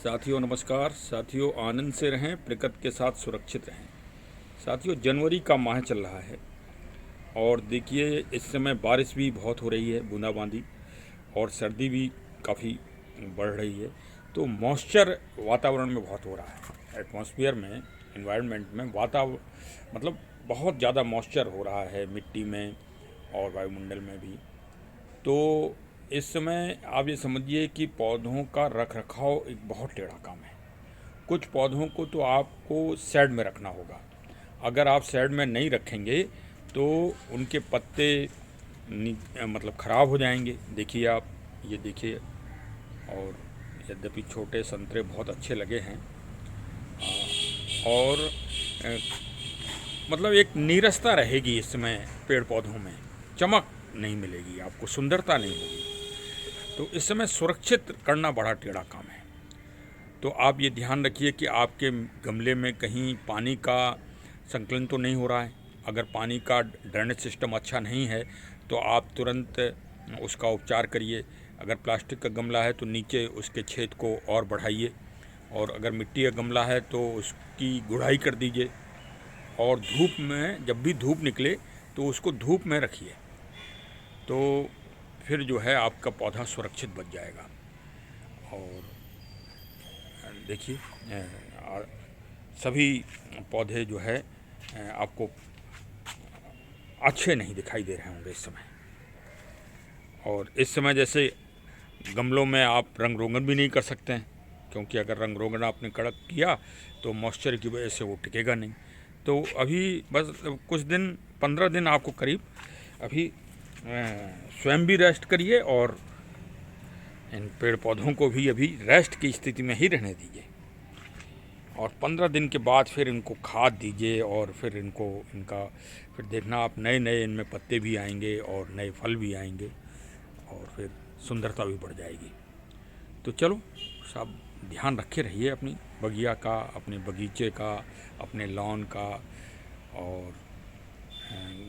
साथियों नमस्कार। साथियों आनंद से रहें, प्रकृति के साथ सुरक्षित रहें। साथियों जनवरी का माह चल रहा है और देखिए इस समय बारिश भी बहुत हो रही है, बूंदाबांदी, और सर्दी भी काफ़ी बढ़ रही है। तो मॉइस्चर वातावरण में बहुत हो रहा है, एटमॉस्फेयर में, एनवायरनमेंट में मतलब बहुत ज़्यादा मॉइस्चर हो रहा है मिट्टी में और वायुमंडल में भी। तो इस समय आप ये समझिए कि पौधों का रख रखाव एक बहुत टेढ़ा काम है। कुछ पौधों को तो आपको शेड में रखना होगा। अगर आप शेड में नहीं रखेंगे तो उनके पत्ते मतलब ख़राब हो जाएंगे। देखिए आप, ये देखिए, और यद्यपि छोटे संतरे बहुत अच्छे लगे हैं और मतलब एक नीरसता रहेगी इस समय पेड़ पौधों में, चमक नहीं मिलेगी आपको, सुंदरता नहीं होगी। तो इस समय सुरक्षित करना बड़ा टेढ़ा काम है। तो आप ये ध्यान रखिए कि आपके गमले में कहीं पानी का संकलन तो नहीं हो रहा है। अगर पानी का ड्रेनेज सिस्टम अच्छा नहीं है तो आप तुरंत उसका उपचार करिए। अगर प्लास्टिक का गमला है तो नीचे उसके छेद को और बढ़ाइए, और अगर मिट्टी का गमला है तो उसकी गुड़ाई कर दीजिए। और धूप में, जब भी धूप निकले तो उसको धूप में रखिए, तो फिर जो है आपका पौधा सुरक्षित बच जाएगा। और देखिए सभी पौधे जो है आपको अच्छे नहीं दिखाई दे रहे होंगे इस समय। और इस समय जैसे गमलों में आप रंग रोगन भी नहीं कर सकते हैं, क्योंकि अगर रंग रोगन आपने कड़क किया तो मॉइस्चर की वजह से वो टिकेगा नहीं। तो अभी बस कुछ दिन, 15 दिन आपको करीब अभी स्वयं भी रेस्ट करिए और इन पेड़ पौधों को भी अभी रेस्ट की स्थिति में ही रहने दीजिए। और 15 दिन के बाद फिर इनको खाद दीजिए, और फिर फिर देखना आप नए नए इनमें पत्ते भी आएंगे और नए फल भी आएंगे, और फिर सुंदरता भी बढ़ जाएगी। तो चलो सब ध्यान रखे रहिए अपनी बगिया का, अपने बगीचे का, अपने लॉन का। और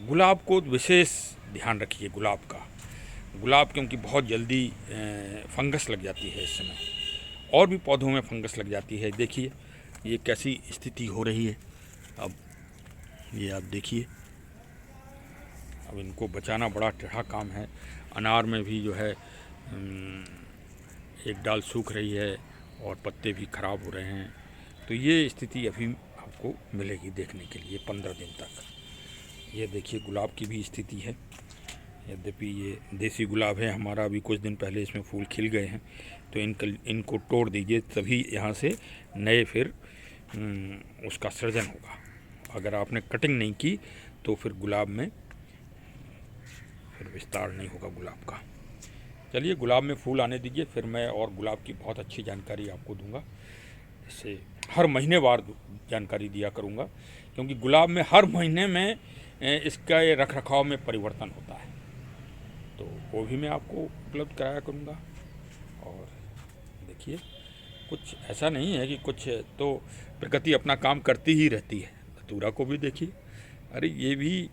गुलाब को विशेष ध्यान रखिए, गुलाब क्योंकि बहुत जल्दी फंगस लग जाती है इस समय, और भी पौधों में फंगस लग जाती है। देखिए ये कैसी स्थिति हो रही है। अब ये आप देखिए, अब इनको बचाना बड़ा टेढ़ा काम है। अनार में भी जो है एक डाल सूख रही है और पत्ते भी ख़राब हो रहे हैं। तो ये स्थिति अभी आपको मिलेगी देखने के लिए 15 दिन तक। ये देखिए गुलाब की भी स्थिति है। यद्यपि ये देसी गुलाब है हमारा, अभी कुछ दिन पहले इसमें फूल खिल गए हैं, तो इनको तोड़ दीजिए, तभी यहाँ से नए फिर उसका सृजन होगा। अगर आपने कटिंग नहीं की तो फिर गुलाब में फिर विस्तार नहीं होगा गुलाब का। चलिए गुलाब में फूल आने दीजिए, फिर मैं और गुलाब की बहुत अच्छी जानकारी आपको दूंगा। इससे हर महीने वार जानकारी दिया करूंगा, क्योंकि गुलाब में हर महीने में इसका ये रख रखाव में परिवर्तन होता है, तो वो भी मैं आपको उपलब्ध कराया करूंगा। और देखिए कुछ ऐसा नहीं है कि कुछ, तो प्रकृति अपना काम करती ही रहती है। धतूरा को भी देखिए, अरे ये भी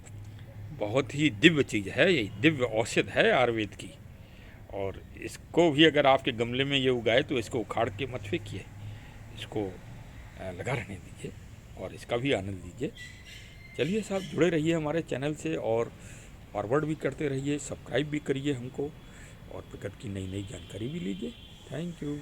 बहुत ही दिव्य चीज़ है, ये दिव्य औषध है आयुर्वेद की। और इसको भी अगर आपके गमले में ये उगाए तो इसको उखाड़ के मत फेंकिए, इसको लगा रहने दीजिए और इसका भी आनंद लीजिए। चलिए साहब, जुड़े रहिए हमारे चैनल से और फॉरवर्ड भी करते रहिए, सब्सक्राइब भी करिए हमको, और प्रकृति की नई नई जानकारी भी लीजिए। Thank you.